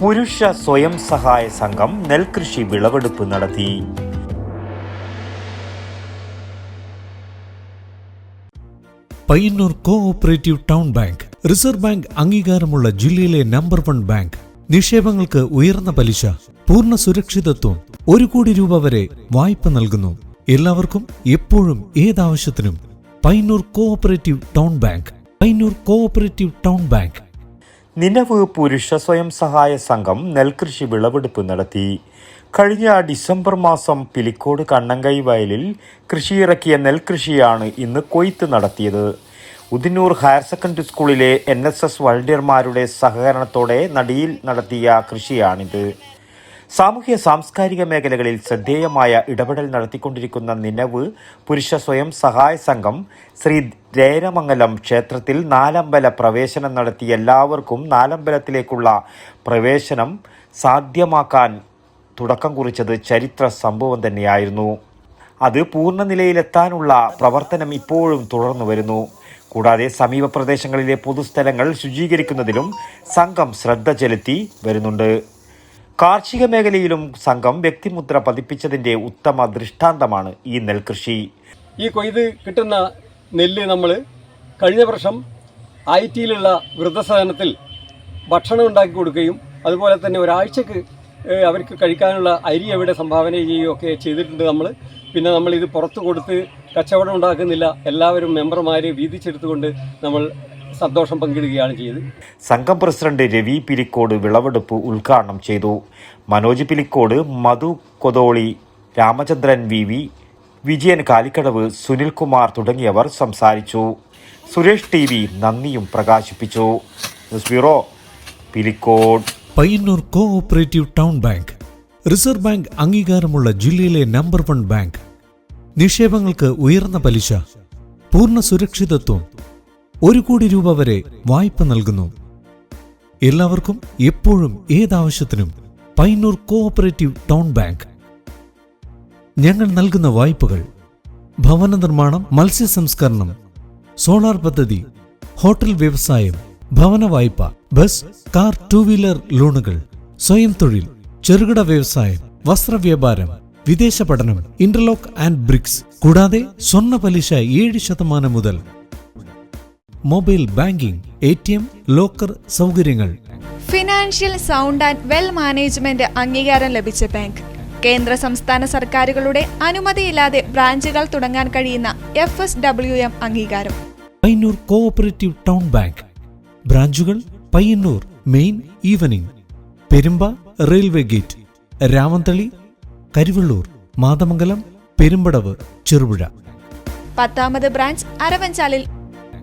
പുരുഷ സ്വയം സഹായ സംഘം നെൽകൃഷി വിളവെടുപ്പ് നടത്തി. Payyanur cooperative town bank reserve bank അംഗീകാരമുള്ള ജില്ലയിലെ നമ്പർ 1 ബാങ്ക്. നിക്ഷേപങ്ങൾക്ക് ഉയർന്ന പലിശ, പൂർണ്ണ സുരക്ഷിതത്വം, 1 കോടി രൂപ വരെ വായ്പ നൽകുന്നു. എല്ലാവർക്കും എപ്പോഴും ഏതാവശ്യത്തിനും Payyanur cooperative town bank. Payyanur cooperative town bank. നിലവ് പുരുഷ സ്വയം സഹായ സംഘം നെൽകൃഷി വിളവെടുപ്പ് നടത്തി. കഴിഞ്ഞ ഡിസംബർ മാസം പിലിക്കോട് കണ്ണങ്കൈ വയലിൽ കൃഷിയിറക്കിയ നെൽകൃഷിയാണ് ഇന്ന് കൊയ്ത്ത് നടത്തിയത്. ഉദിന്നൂർ ഹയർ സെക്കൻഡറി സ്കൂളിലെ NSS വളണ്ടിയർമാരുടെ സഹകരണത്തോടെ നടിയിൽ നടത്തിയ കൃഷിയാണിത്. സാമൂഹ്യ സാംസ്കാരിക മേഖലകളിൽ ശ്രദ്ധേയമായ ഇടപെടൽ നടത്തിക്കൊണ്ടിരിക്കുന്ന നിലവ് പുരുഷ സ്വയം സഹായ സംഘം ശ്രീ രേരമംഗലം ക്ഷേത്രത്തിൽ നാലമ്പല പ്രവേശനം നടത്തി എല്ലാവർക്കും നാലമ്പലത്തിലേക്കുള്ള പ്രവേശനം സാധ്യമാക്കാൻ തുടക്കം കുറിച്ചത് ചരിത്ര സംഭവം തന്നെയായിരുന്നു. അത് പൂർണ്ണ നിലയിലെത്താനുള്ള പ്രവർത്തനം ഇപ്പോഴും തുടർന്നു വരുന്നു. കൂടാതെ സമീപ പ്രദേശങ്ങളിലെ പൊതുസ്ഥലങ്ങൾ ശുചീകരിക്കുന്നതിലും സംഘം ശ്രദ്ധ ചെലുത്തി വരുന്നുണ്ട്. കാർഷിക മേഖലയിലും സംഘം വ്യക്തിമുദ്ര പതിപ്പിച്ചതിന്റെ ഉത്തമ ദൃഷ്ടാന്തമാണ് ഈ നെൽകൃഷി. ഈ കൊയ്ത് കിട്ടുന്ന നെല്ല് നമ്മൾ കഴിഞ്ഞ വർഷം ITയിലുള്ള വൃദ്ധസദനത്തിൽ ഭക്ഷണം ഉണ്ടാക്കി കൊടുക്കുകയും അതുപോലെ തന്നെ ഒരാഴ്ചക്ക് അവർക്ക് കഴിക്കാനുള്ള അരി അവിടെ സംഭാവന ചെയ്യുകയൊക്കെ ചെയ്തിട്ടുണ്ട് നമ്മൾ. പിന്നെ നമ്മളിത് പുറത്ത് കൊടുത്ത് കച്ചവടം ഉണ്ടാക്കുന്നില്ല. എല്ലാവരും മെമ്പർമാർ വീതിച്ചെടുത്തുകൊണ്ട് നമ്മൾ സന്തോഷം പങ്കിടുകയാണ് ചെയ്തത്. സംഘം പ്രസിഡന്റ് രവി പിലിക്കോട് വിളവെടുപ്പ് ഉദ്ഘാടനം ചെയ്തു. മനോജ് പിലിക്കോട്, മധു കൊതോളി, രാമചന്ദ്രൻ VV, വിജയൻ കാലിക്കടവ്, സുനിൽകുമാർ തുടങ്ങിയവർ സംസാരിച്ചു. സുരേഷ് TV നന്ദിയും പ്രകാശിപ്പിച്ചു. News bureau, Pilicode. Payyanur cooperative town bank reserve bank അംഗീകാരമുള്ള ജില്ലയിലെ നമ്പർ 1 ബാങ്ക്. നിക്ഷേപങ്ങൾക്ക് ഉയർന്ന പലിശ, പൂർണ്ണ സുരക്ഷിതത്വം, 1 കോടി രൂപ വരെ വായ്പ നൽകുന്നു. എല്ലാവർക്കും എപ്പോഴും ഏതാവശ്യത്തിനും പയ്യന്നൂർ കോഓപ്പറേറ്റീവ് ടൗൺ ബാങ്ക്. ഞങ്ങൾ നൽകുന്ന വായ്പകൾ ഭവന നിർമ്മാണം, മത്സ്യ സംസ്കരണം, സോളാർ പദ്ധതി, ഹോട്ടൽ വ്യവസായം, ഭവന വായ്പ, ബസ്, കാർ, 2 വീലർ ലോണുകൾ, സ്വയം തൊഴിൽ, ചെറുകിട വ്യവസായം, വസ്ത്രവ്യാപാരം, വിദേശ പഠനം, ഇന്റർലോക്ക് ആൻഡ് ബ്രിക്സ്, കൂടാതെ സ്വർണ്ണ പലിശ 7% മുതൽ. മൊബൈൽ ബാങ്കിംഗ്, ATM, ലോക്കർ സൗകര്യങ്ങൾ. Financial sound and well management അംഗീകാരം ലഭിച്ച ബാങ്ക്. കേന്ദ്ര സംസ്ഥാന സർക്കാരുകളുടെ അനുമതിയില്ലാതെ ബ്രാഞ്ചുകൾ തുടങ്ങാൻ കഴിയുന്ന FSWM അംഗീകാരം. Payyanur cooperative town bank. ബ്രാഞ്ചുകൾ Payyanur main evening, Perumba railway gate, Ramanthali, Karivellur, Mathamangalam, Perumbadavu, Cherupuzha. 10ാമത് ബ്രാഞ്ച് അരവഞ്ചാലിൽ